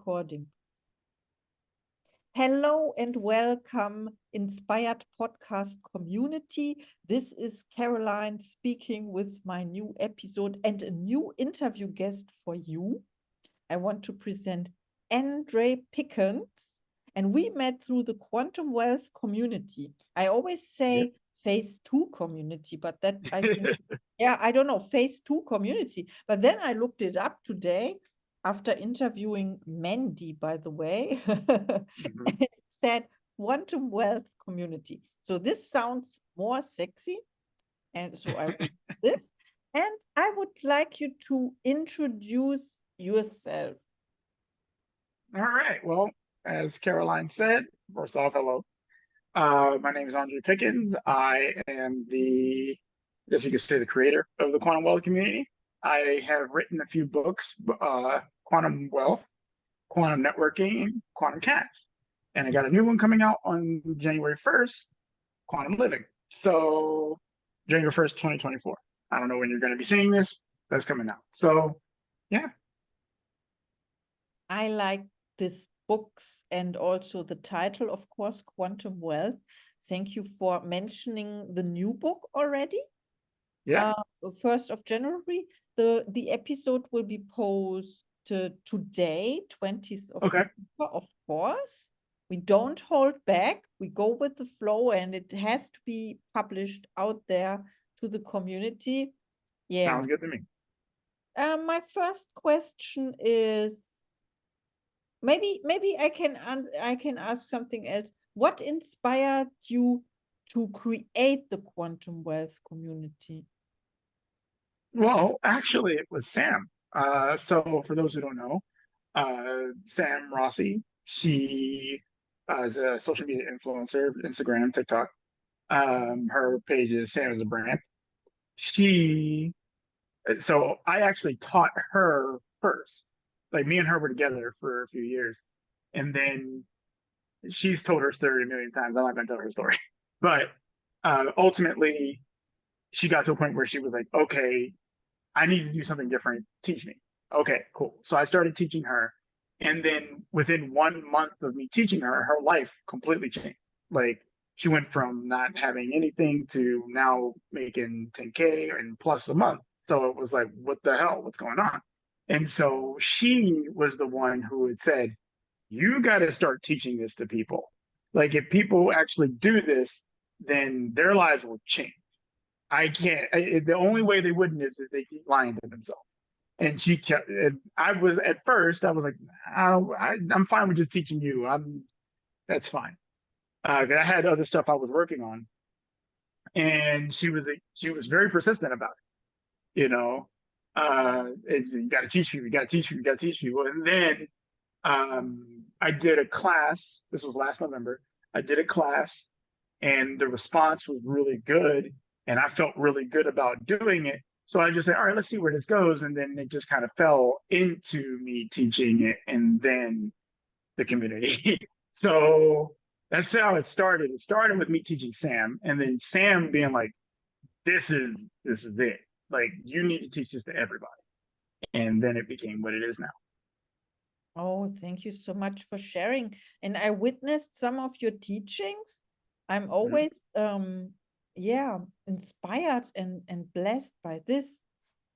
recording. Hello and welcome, Inspired Podcast community. This is Caroline speaking with my new episode and a new interview guest for you. I want to present Andre Pickens, and we met through the Quantum Wealth community. I always say phase 2 community, but that I think, I don't know, phase 2 community. But then I looked it up today after interviewing Mandy, by the way, and it said Quantum Wealth community. So this sounds more sexy. And so I wrote this. And I would like you to introduce yourself. All right. Well, as Caroline said, first off, hello. My name is Andre Pickens. I am if you could say, the creator of the Quantum Wealth community. I have written a few books, Quantum Wealth, Quantum Networking, Quantum Cash. And I got a new one coming out on January 1st, Quantum Living. So January 1st, 2024. I don't know when you're going to be seeing this. That's coming out. So, yeah. I like this books and also the title, of course, Quantum Wealth. Thank you for mentioning the new book already. Yeah. 1st of January. The episode will be posted today, 20th of December, of course. We don't hold back. We go with the flow, and it has to be published out there to the community. Yeah. Sounds good to me. My first question is, maybe I can ask something else. What inspired you to create the Quantum Wealth community? Well, actually, it was Sam. So for those who don't know, Sam Rossi, she is a social media influencer, Instagram, TikTok. Her page is Sam is a brand. So I actually taught her first. Like, me and her were together for a few years. And then she's told her story a million times. I'm not going to tell her story. But ultimately, she got to a point where she was like, okay, I need to do something different. Teach me. Okay, cool. So I started teaching her. And then within 1 month of me teaching her, her life completely changed. Like, she went from not having anything to now making 10K and plus a month. So it was like, what the hell? What's going on? And so she was the one who had said, you got to start teaching this to people. Like, if people actually do this, then their lives will change. The only way they wouldn't is if they keep lying to themselves. And she kept, and I was like, I'm fine with just teaching you. That's fine. I had other stuff I was working on. And she was very persistent about it, you got to teach me, you got to teach me, you got to teach me. And then I did a class. This was last November. I did a class, and the response was really good. And I felt really good about doing it. So I just said, all right, let's see where this goes. And then it just kind of fell into me teaching it and then the community. So that's how it started. It started with me teaching Sam, and then Sam being like, this is it. Like, you need to teach this to everybody. And then it became what it is now. Oh, thank you so much for sharing. And I witnessed some of your teachings. I'm always inspired and blessed by this.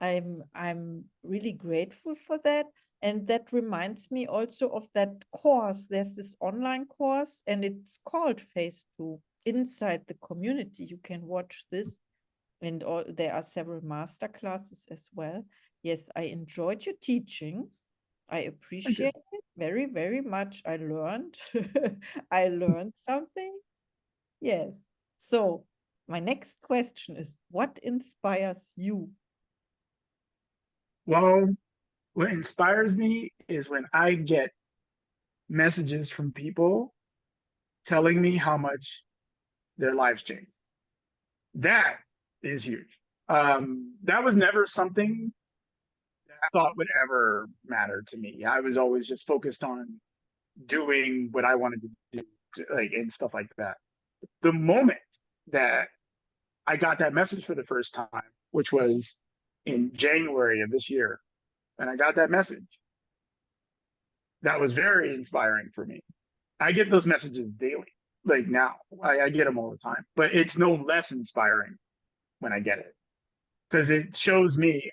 I'm really grateful for that. And that reminds me also of that course. There's this online course, and it's called Phase 2 inside the community. You can watch this, and there are several master classes as well. Yes, I enjoyed your teachings. I appreciate it very, very much. I learned. I learned something. Yes. So my next question is, what inspires you? Well, what inspires me is when I get messages from people telling me how much their lives changed. That is huge. That was never something that I thought would ever matter to me. I was always just focused on doing what I wanted to do, like, and stuff like that. The moment that I got that message for the first time, which was in January of this year, and I got that message, that was very inspiring for me. I get those messages daily. Like now, I get them all the time, but it's no less inspiring when I get it because it shows me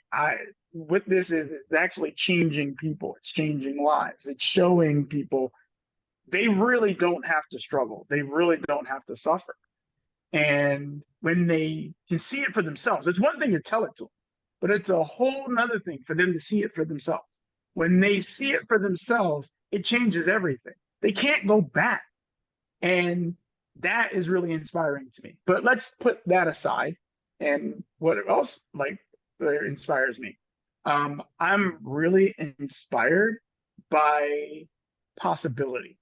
what this is. It's actually changing people. It's changing lives. It's showing people they really don't have to struggle. They really don't have to suffer. And when they can see it for themselves, it's one thing to tell it to them, but it's a whole nother thing for them to see it for themselves. When they see it for themselves, it changes everything. They can't go back. And that is really inspiring to me. But let's put that aside. And what else inspires me? I'm really inspired by possibility.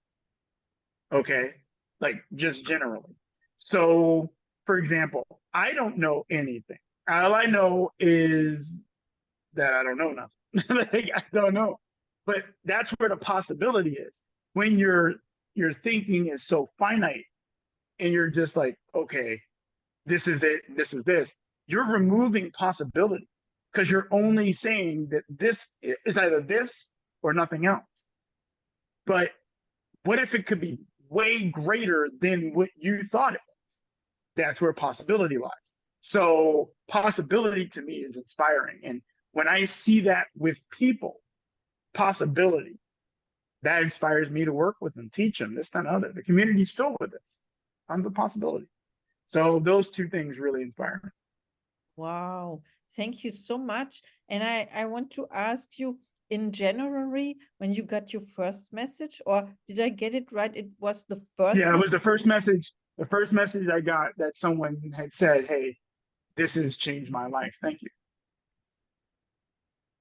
Okay. Like just generally. So, for example, I don't know anything. All I know is that I don't know nothing. Like, I don't know. But that's where the possibility is. When your thinking is so finite and you're just like, okay, this is it, this is this, you're removing possibility because you're only saying that this is either this or nothing else. But what if it could be way greater than what you thought it was? That's where possibility lies. So possibility to me is inspiring. And when I see that with people, possibility, that inspires me to work with them, teach them this, that, and other. The community's filled with this. I'm the possibility. So those two things really inspire me. Wow, thank you so much. And I want to ask you, in January, when you got your first message, or did I get it right? It was the first Yeah, it message? was the first message. The first message I got that someone had said, "Hey, this has changed my life. Thank you."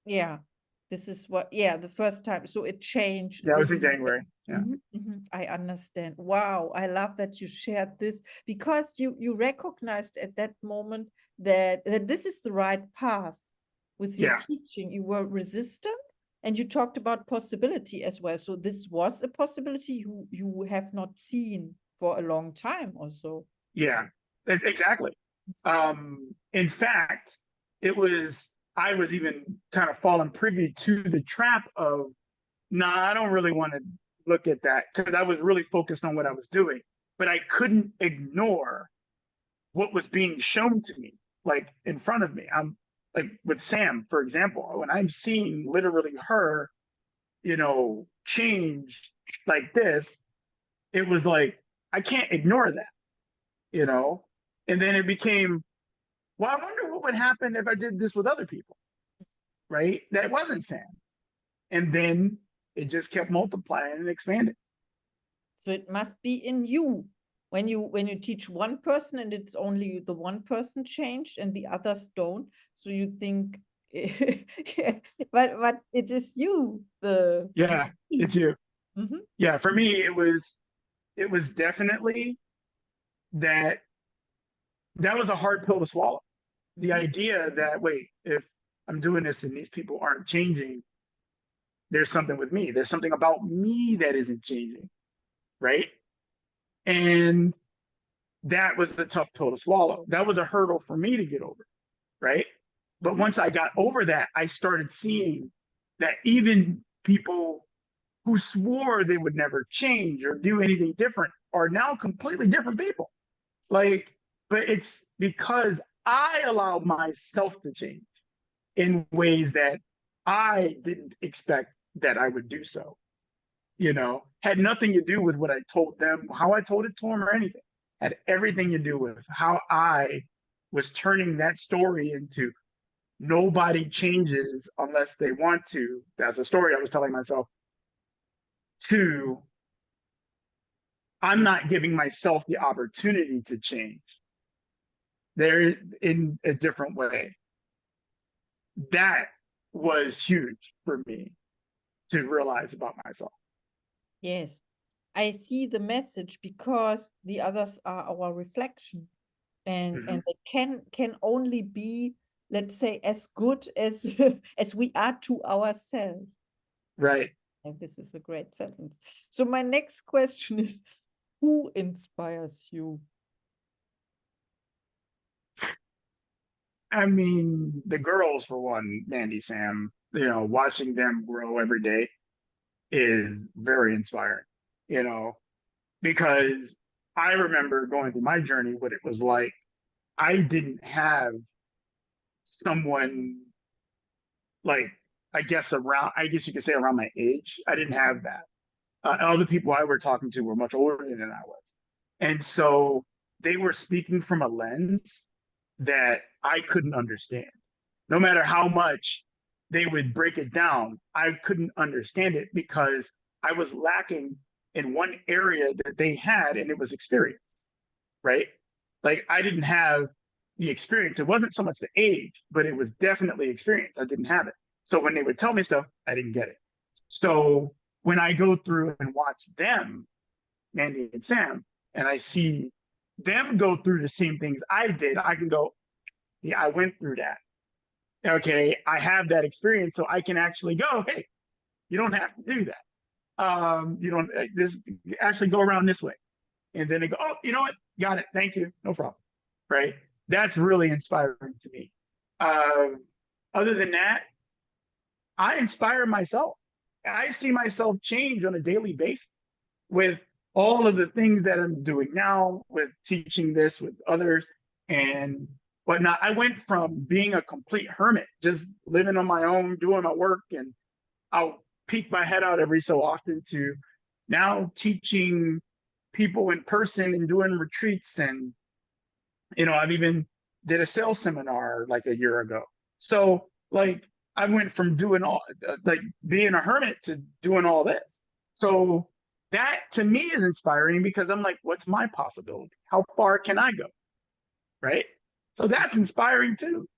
Yeah, this is what, yeah, the first time. So it changed Yeah, it was this. in January. Yeah. I understand. Wow, I love that you shared this because you recognized at that moment that this is the right path with your Yeah. teaching. You were resistant and you talked about possibility as well. So this was a possibility you have not seen for a long time or so. Yeah. Exactly. In fact, I was even kind of falling privy to the trap of, nah, I don't really want to look at that because I was really focused on what I was doing, but I couldn't ignore what was being shown to me, like in front of me. I'm like with Sam, for example, when I'm seeing literally her, change like this, it was like, I can't ignore that, you know? And then it became, well, I wonder what would happen if I did this with other people, right? That wasn't Sam. And then it just kept multiplying and expanding. So it must be in you when you teach one person and it's only the one person changed and the others don't. So you think, yeah, but it is you, the Yeah, it's key. you. Mhm. Yeah, for me, it was definitely that that was a hard pill to swallow. The Mhm. idea that, wait, if I'm doing this and these people aren't changing, there's something with me. There's something about me that isn't changing, right? And that was a tough pill to swallow. That was a hurdle for me to get over, right? But Mhm. once I got over that, I started seeing that even people who swore they would never change or do anything different are now completely different people. Like, but it's because I allowed myself to change in ways that I didn't expect that I would do so. Had nothing to do with what I told them, how I told it to them, or anything. Had everything to do with how I was turning that story into nobody changes unless they want to. That's a story I was telling myself. To I'm not giving myself the opportunity to change. There in a different way. That was huge for me to realize about myself. Yes, I see the message because the others are our reflection, and Mm-hmm. they can only be, let's say, as good as as we are to ourselves. Right. And this is a great sentence. So my next question is, who inspires you? I mean, the girls, for one, Mandy, Sam, watching them grow every day. is very inspiring, because I remember going through my journey, what it was like. I didn't have someone like, I guess you could say around my age. I didn't have that. All the people I were talking to were much older than I was. And so they were speaking from a lens that I couldn't understand. No matter how much they would break it down, I couldn't understand it because I was lacking in one area that they had, and it was experience, right? Like I didn't have the experience. It wasn't so much the age, but it was definitely experience. I didn't have it. So when they would tell me stuff, I didn't get it. So when I go through and watch them, Mandy and Sam, and I see them go through the same things I did, I can go, yeah, I went through that. Okay, I have that experience, so I can actually go, hey, you don't have to do that. You don't this actually go around this way. And then they go, oh, you know what? Got it. Thank you. No problem. Right. That's really inspiring to me. Other than that, I inspire myself. I see myself change on a daily basis with all of the things that I'm doing now, with teaching this with others and whatnot. I went from being a complete hermit, just living on my own, doing my work, and I'll peek my head out every so often, to now teaching people in person and doing retreats. And I've even did a sales seminar like a year ago. So like I went from doing all like being a hermit to doing all this. So that to me is inspiring because I'm like, what's my possibility? How far can I go? Right. So that's inspiring too.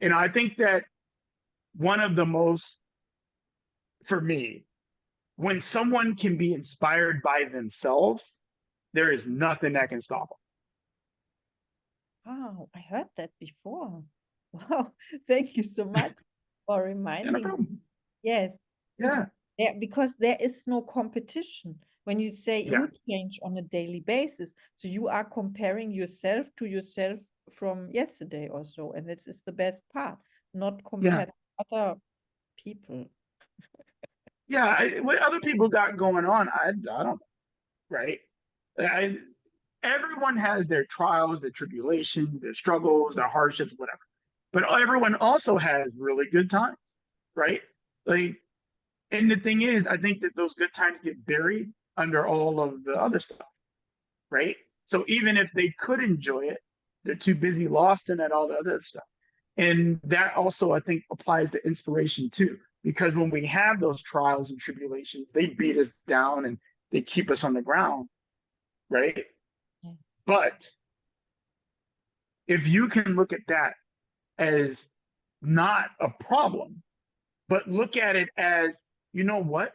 I think that one of the most, for me, when someone can be inspired by themselves, there is nothing that can stop them. Wow, I heard that before. Wow, thank you so much for Yeah, no reminding me. problem. Yes, Yeah. because there is no competition. When you say Yeah. you change on a daily basis, so you are comparing yourself to yourself from yesterday or so, and this is the best part, not Yeah. compared to other people. Yeah. What other people got going on, I don't know. Right. I, Everyone has their trials, their tribulations, their struggles, their hardships, whatever. But everyone also has really good times, right? Like, and the thing is, I think that those good times get buried under all of the other stuff, right? So even if they could enjoy it, they're too busy lost in it, all the other stuff. And that also, I think, applies to inspiration too, because when we have those trials and tribulations, they beat us down and they keep us on the ground, right? Yeah. But if you can look at that as not a problem, but look at it as, you know what?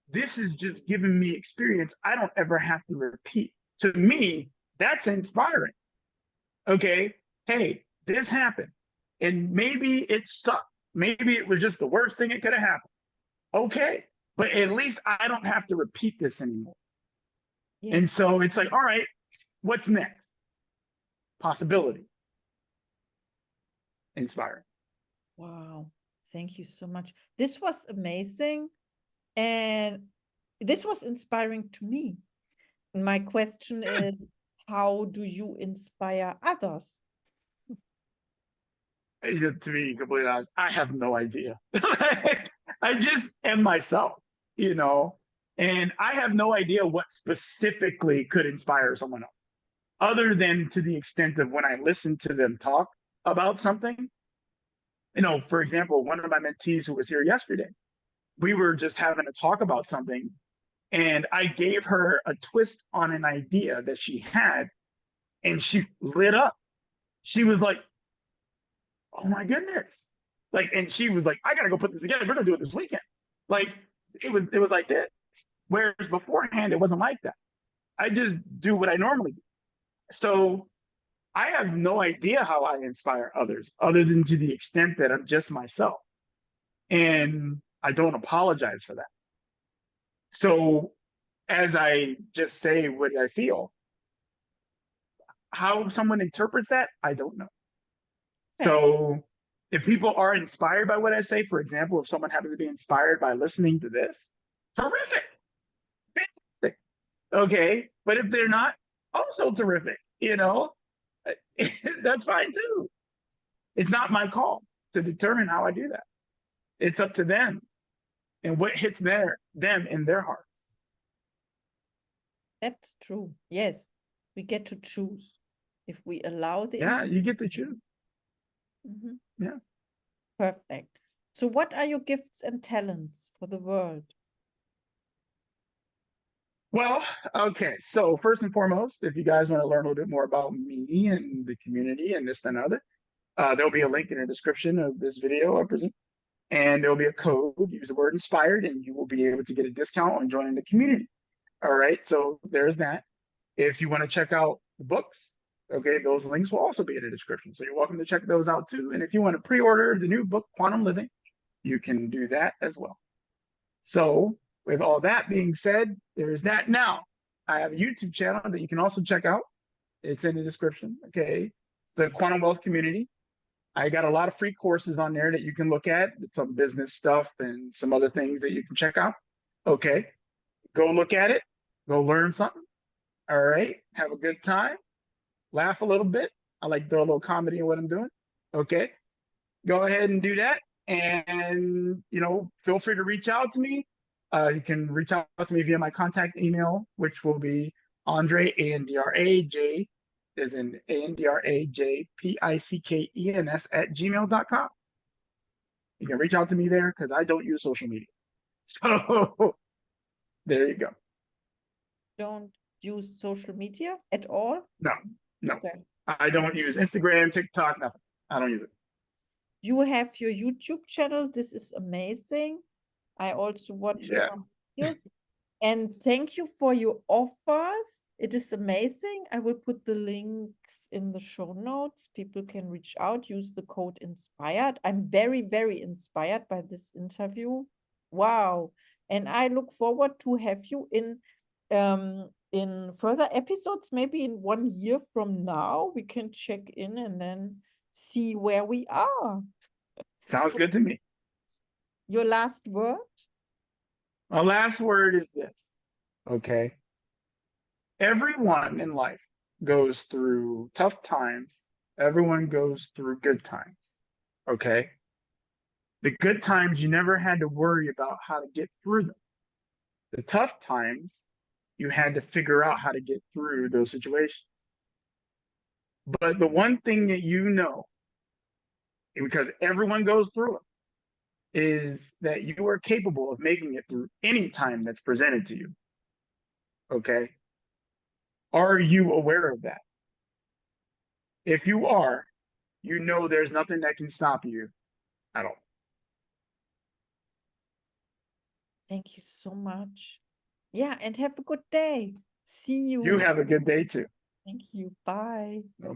This is just giving me experience I don't ever have to repeat. To me, that's inspiring. Okay. Hey, this happened. And maybe it sucked. Maybe it was just the worst thing that could have happened. Okay. But at least I don't have to repeat this anymore. Yeah. And so it's like, all right, what's next? Possibility. Inspiring. Wow. Thank you so much. This was amazing. And this was inspiring to me. My question is, how do you inspire others? To be completely honest, I have no idea. I just am myself, you know, and I have no idea what specifically could inspire someone else, other than to the extent of when I listen to them talk about something. For example, one of my mentees who was here yesterday, we were just having a talk about something, and I gave her a twist on an idea that she had, and she lit up. She was like, oh my goodness. Like, and she was like, I gotta go put this together. We're gonna do it this weekend. Like, it was like this. Whereas beforehand, it wasn't like that. I just do what I normally do. So I have no idea how I inspire others other than to the extent that I'm just myself. And I don't apologize for that. So as I just say what I feel, how someone interprets that, I don't know. Okay. So if people are inspired by what I say, for example, if someone happens to be inspired by listening to this, terrific, fantastic. Okay, but if they're not, also terrific. That's fine too. It's not my call to determine how I do that. It's up to them and what hits them in their hearts. That's true. Yes, we get to choose if we allow the Yeah, you get to choose. Mhm. Yeah. Perfect. So what are your gifts and talents for the world? Well, okay. So first and foremost, if you guys want to learn a little bit more about me and the community and this and other, there'll be a link in the description of this video, I presume. And there'll be a code. Use the word inspired, and you will be able to get a discount on joining the community. All right. So there's that. If you want to check out the books, okay, those links will also be in the description. So you're welcome to check those out too. And if you want to pre-order the new book, Quantum Living, you can do that as well. So with all that being said, there's that. Now, I have a YouTube channel that you can also check out. It's in the description. Okay. It's the Quantum Wealth Community. I got a lot of free courses on there that you can look at, some business stuff and some other things that you can check out. Okay. Go look at it. Go learn something. All right. Have a good time. Laugh a little bit. I like to throw a little comedy in what I'm doing. Okay. Go ahead and do that. And, feel free to reach out to me. You can reach out to me via my contact email, which will be Andre, ANDRAJ, is in ANDRAJPICKENS @gmail.com. You can reach out to me there because I don't use social media. So there you go. Don't use social media at all? No. Okay. I don't use Instagram, TikTok, nothing. I don't use it. You have your YouTube channel. This is amazing. I also watched Yeah. some videos. And thank you for your offers. It is amazing. I will put the links in the show notes. People can reach out, use the code INSPIRED. I'm very, very inspired by this interview. Wow. And I look forward to have you in further episodes, maybe in 1 year from now. We can check in and then see where we are. Sounds good to me. Your last word? My last word is this. Okay. Everyone in life goes through tough times. Everyone goes through good times. Okay. The good times, you never had to worry about how to get through them. The tough times, you had to figure out how to get through those situations. But the one thing that because everyone goes through it, is that you are capable of making it through any time that's presented to you. Okay. Are you aware of that? If you are, you know there's nothing that can stop you at all. Thank you so much. Yeah, and have a good day. See You you. have a good day too. Thank you. Bye. No